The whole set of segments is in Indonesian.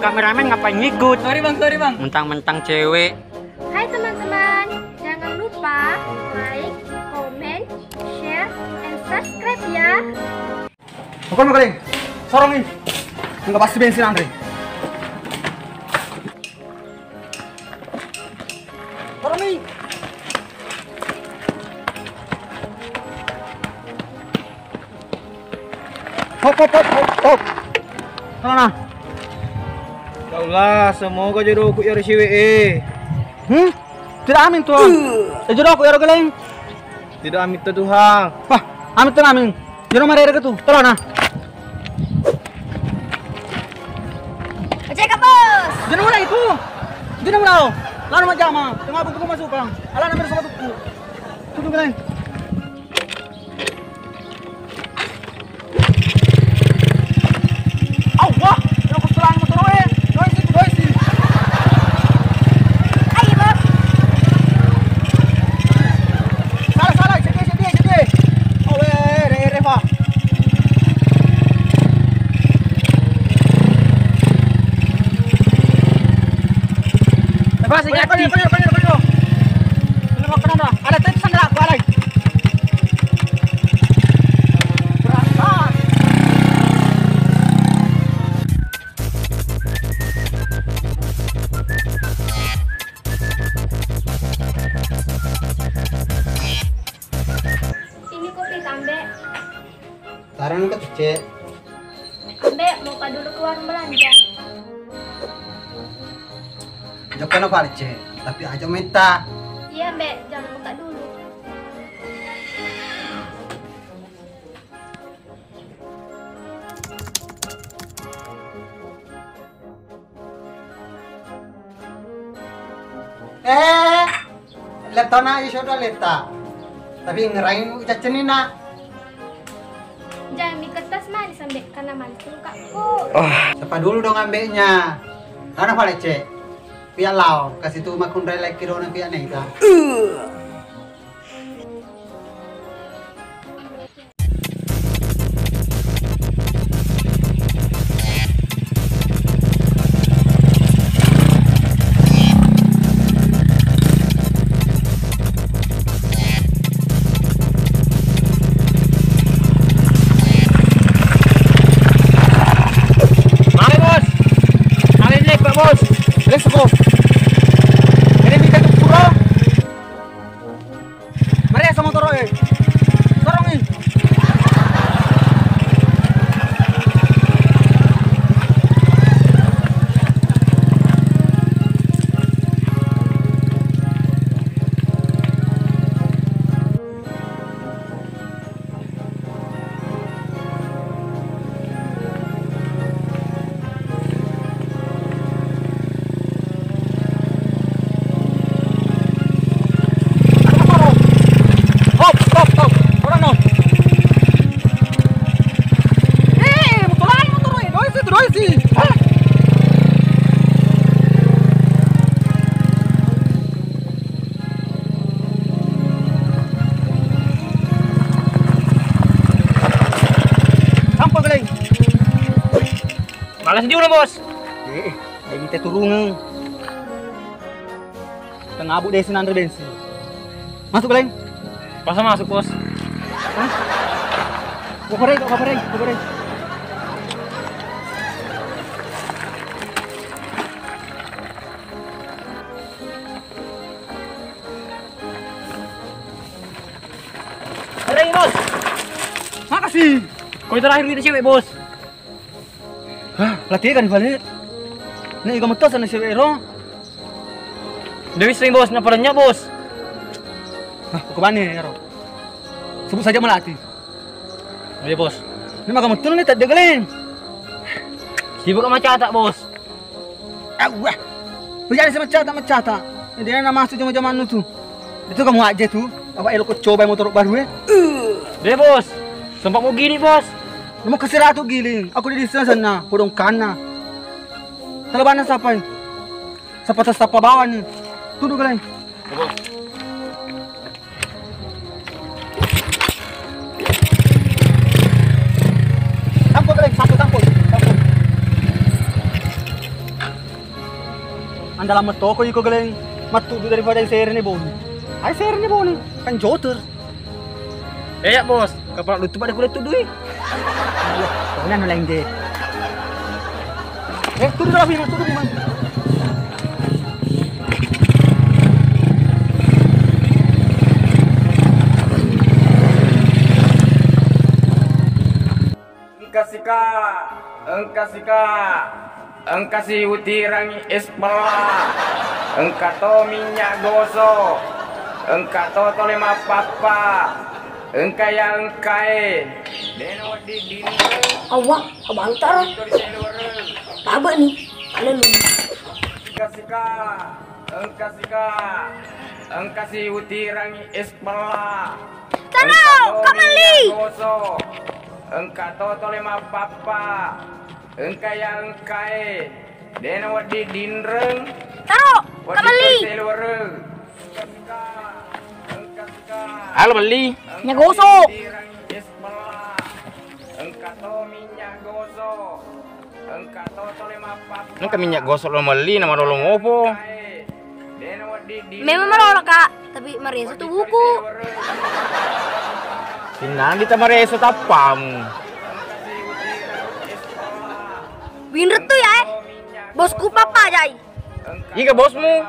kameramen ngapain ngikut? Sorry bang. Mentang-mentang cewek. Hai teman-teman, jangan lupa like, comment, share, and subscribe ya. Pukul mo galing. Sorong nih. Enggak pasti bensin Andre. Sorong nih. Hop. Sana. Ya Allah, semoga jodohku ya RCWE. Tidak amin tuh. Jodoh aku ya galing. Tidak amin tuh Tuhan. Wah, amin tuh amin. Jodoh mari ke tuh. Tolong nah. Cek bos. Jangan mulai itu. Jangan mulai. Lalu macam apa? Tengah buku masuk bang. Alah namanya sama buku. Tunggu galing. Allah, aku selang motor we. Doisi. Ayo bos. Salah, sedih. Oh, Reva. Lepas ingat. Panggil. Kenapa? Ada tip sandra aku alai. Berangkat. Ini kopi kambe. Sekarang ke Cek. Kambe mau ka dulu keluar belanja. Jokan apa Cek? Tapi aja minta. Iya Mbak, jangan buka dulu. Leta na iso dah leta. Tapi ngerain ucacenin na. Jangan di kertas manis Mbak, karena manis lukaku. Siapa dulu dong ambeknya. Karena apa Cek? Pia lau, kasih tu makun rai lagi rona pia nih dah. Let's go. Ini kita ke pura. Mari sama motor eh. Sorongin. Stop. Orang no. Motor lain doisi. Sampai galing. Malas juga bos. Ini teh turun. Tengah abu desi nandre bensin. Masuk galing. Pasal masuk bos. Kaparin. Ada ini bos. Makasih. Kau terakhir kita cewek bos. Hah, pelatih kan balik. Ini juga metos sana cewek ero. Dewi sering bos, naparannya bos. Hah, ke mana ya, Ro? Sebut saja melati. Iya bos. Ini mah kamu tuh nih tak degelin. Sibuk sama catak bos. Wah. Berjalan sama cata. Dia nama masuk zaman itu. Itu kamu aja tuh. Apa elok coba motor baru ya? Deh bos. Sempat mau gini bos. Mau ke Siratu giling. Aku di sana, podong kana. Telebana siapa? Siapa bawa nih? Tuh galing. Bos. Tampol galing, satu tampol. dalam toko iko geleng matudu daripada share ni boni. Ai share ni boni kan joter. Ya bos. Kapal lutu pada kulit tudui. Kau nan lain deh. Tudu dah firman, tudu firman. Engkasi utirangi espala, engkato minyak gosok, engkato tolema papa, engkaya engkai, deno di dini. Awak, abang tara. Apa nih? Kalian lu. Engkasi utirangi espala. Taro, kamali. Engkato tolema papa, engkaya engkai, deno di dinreng. Taro, kamali. Halo beli. Minyak gosok. Engkato minyak gosok. Engkato tolema papa. Nang minyak gosok lo beli nama lo ngopo? Memang marah kak, tapi Maria itu buku. Sinan kita mareso tapamu. Winret tuh ya, bosku papa jai. Ika bosmu.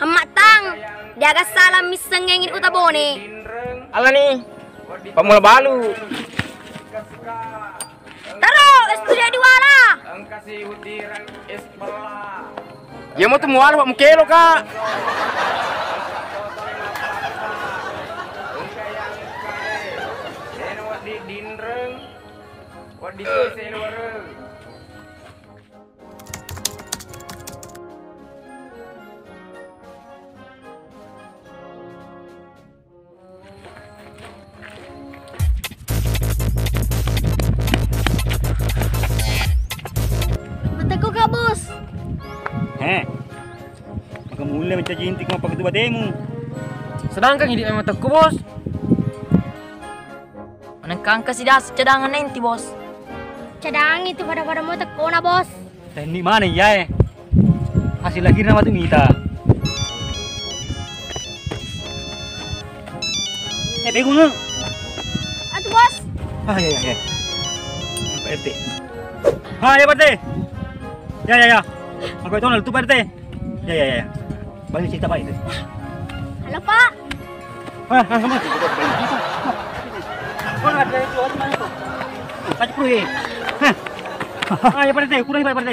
Hamak tang, dia agak salah misengengin utabone. Ala nih. Pamula balu. Taro, estudia di wala. Engkasi utiran espala. Ya mau temu ala pak mukelo kak. Mataku kak bos. Maka mulai mencaci intik mau pakai tu bademu. Sedangkan hidup memang teku bos. Menengkang kesidas cadangan nanti bos. Cadang itu pada mau teko na bos. Teknik mana ya? Hasil akhirnya waktu kita. Pegung lu. Atuh bos. Ya. Pak RT. Ya Pak RT. Ya. Aku itu nol tu Pak RT. Ya. Balik cerita Pak RT. Halo Pak. Sama. Kau nak ada itu mana tu? Kaji puluh ya. Ya Pak RT, kurang Pak RT.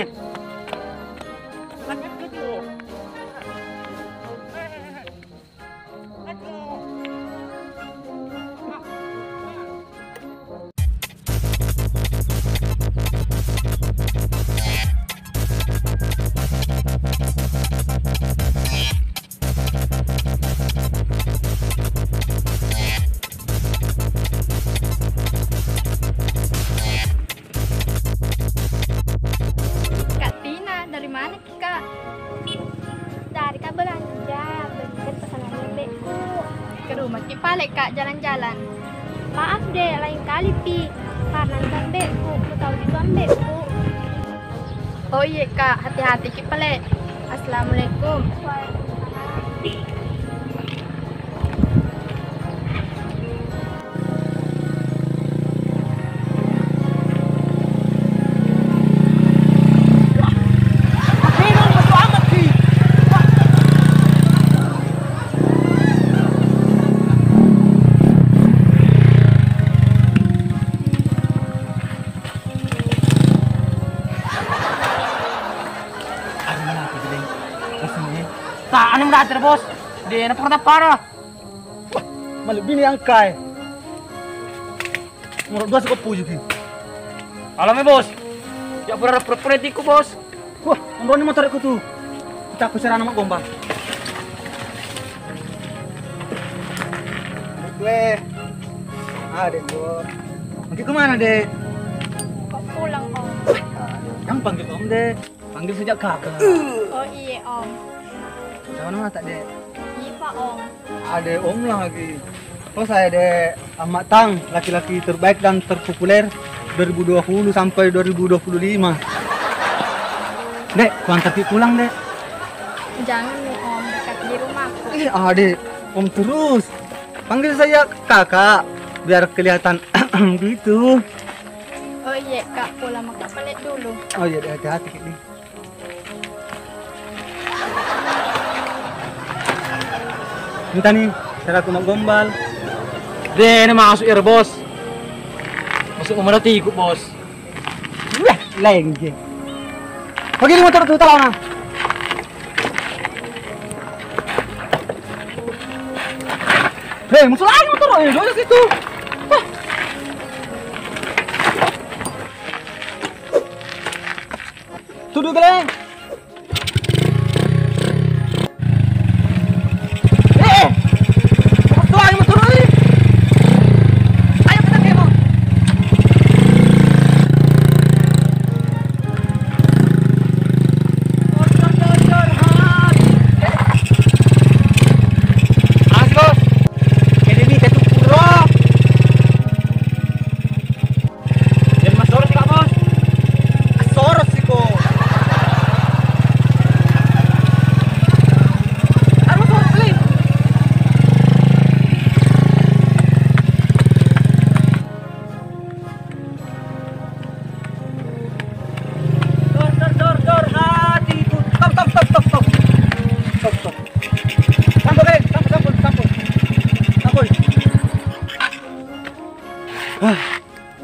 Kak Tina, dari mana Kak? Dari Kak belanja, belikan pesanan bebekku. Ke rumah Kipalek Kak, jalan-jalan. Maaf deh, lain kali Pi. Karena nonton bekku, ku tahu dituan bekku. Oh iya Kak, hati-hati Kipalek. Assalamualaikum. Tak, anu meratir bos. Dia nak pernah parah. Malu bini yang kai. Menurut dua cukup puji ki. Alamnya bos. Ya pura-pura tiku bos. Wah, membawa ni motor aku tu. Kita aku serana mak gombang. Gue. Dek gua. Pergi kemana dek? Kok pulang Om? Yang panggil om dek. Panggil sejak kakak. Oh iya Om. Sama nama tak dek? Iya Pak Om. Ada om lah lagi. Oh saya dek Ahmad Tang, laki-laki terbaik dan terpopuler 2020 sampai 2025. Dek, ku antar Pi pulang dek. Jangan nih Om, dekat di rumahku. Adik, Om terus. Panggil saya kakak, biar kelihatan gitu. Oh iya Kak, pulang makan pelet dulu. Oh iya, hati-hati ini. Minta nih, cara aku mau gombal. Deh, ini masuk ya bos. Masuk mana tiku bos. Wah, lengge. Oke, ini motor tuh tahu nah. Hei, musuh lagi motor, doa situ. Tuduh geleng. Motor lagi motor lagi. Ayo kita demo.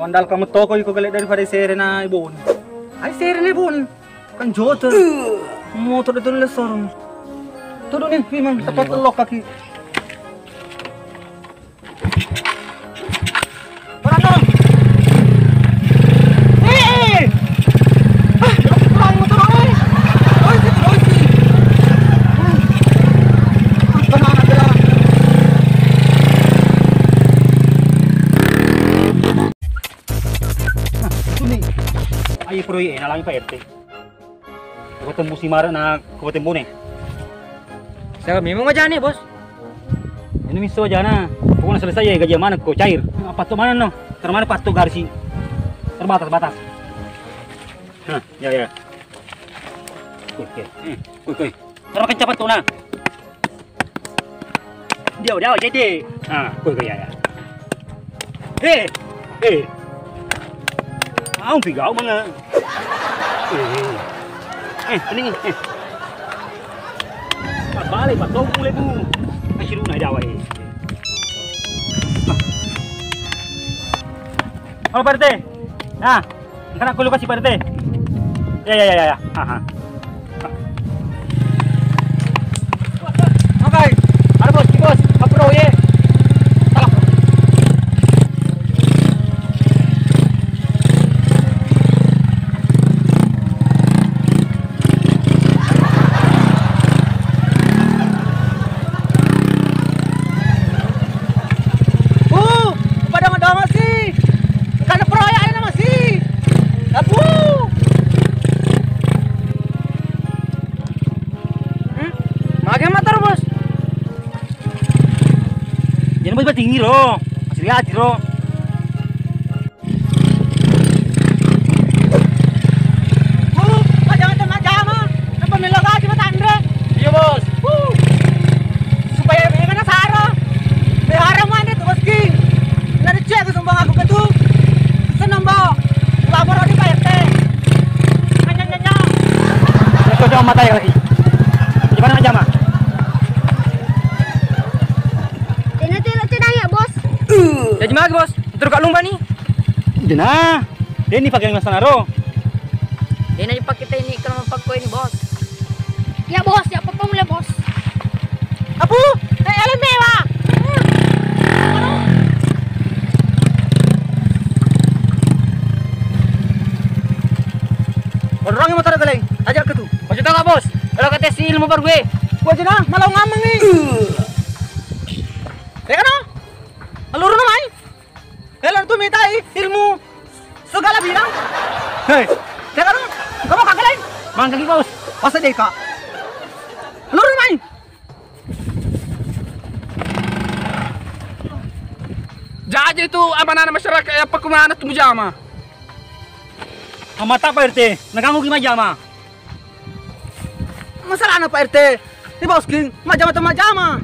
Wandal kamu toko iko galit daripada Serena ibon. Ay Serena ibon. Kan joter. Motor itu lesor. Tudo nih, memang tepat lok kaki. Orang dong. Pulang motor oi. Oi sih. Tenang aja. Ayo proyek nalang Pak RT. Ketemu si Mara na ketemu nih. Saya memang aja nih bos. Ini miso aja na. Pokoknya selesai ya gaji mana kok cair. Apa tuh mana no? Termana pas tuh garsi. Terbatas. Nah, ya. Kuy. Termakan cepat tuh na. Dia jadi. Nah, kuy ya. Ang pigaw mga. Pening. Balik pa tong mulai bu. Asiru na daw eh. Halo Pak RT. Nah, kan aku lupa si Pak RT. Ya. Oke. Ada bos, apa ya? Jangan tinggi loh, masih lihat loh. Jangan macam-macam, kenapa melok aja mata Andre? Iya bos. Supaya kena sara, behara mana tuh boski? Nari cek sumbang aku ke tuh, senang bawa, lapor di Pak RT. Nanya. Coba mata ya lagi. Gimana aja mah? Jadi mana bos? Terus kak lumba nih? Dena, ini pakai mas naro. Ini dipakai teknik kalau pakai ini bos. Ya bos, ya apa mulai bos? Apu, alam mewah. Orang yang motor galeng, ajar ke tuh. Masih tahu nggak bos? Kalau kata si ilmu baru gue. Gua aja nah, malah ngameng nih. Ya kan? Alur namai. Kalian tuh minta ilmu segala bidang. Hei, ya kan? Kamu kagak lain? Mangga lagi bos. Masa deh kak? Alur namai. Jadi itu amanah masyarakat apa kemana tuh jama? Amata Pak RT, naganggu gimana jama? masalah apa Pak RT? Ini bos king, majama.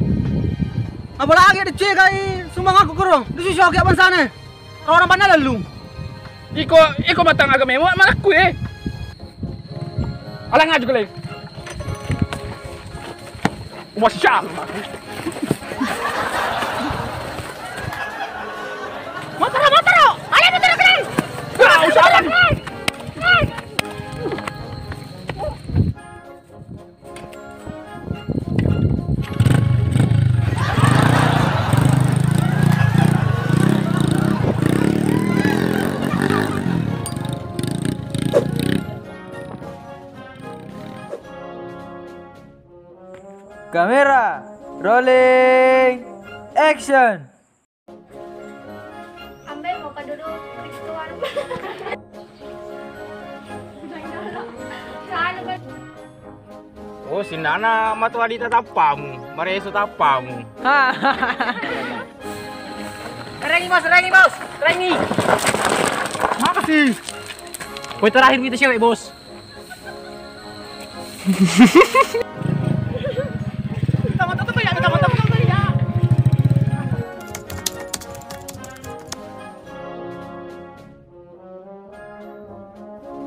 Apalagi ada cek ay sumbang aku kuro. Di sisi oke apa sana? Orang mana lalu? Iko matang agak memo malah kue. Alang ngaju kali. Wasyam. Motor. Ayo motor kali. Usahakan. Kamera, rolling, action. Ambil mau ka dulu peristuan. Saan ba? Oh, sinana matuadi tatapamu, mareso tapamu. Rengi bos. Makasih. Poin terakhir kita cewek bos. Tama-tama.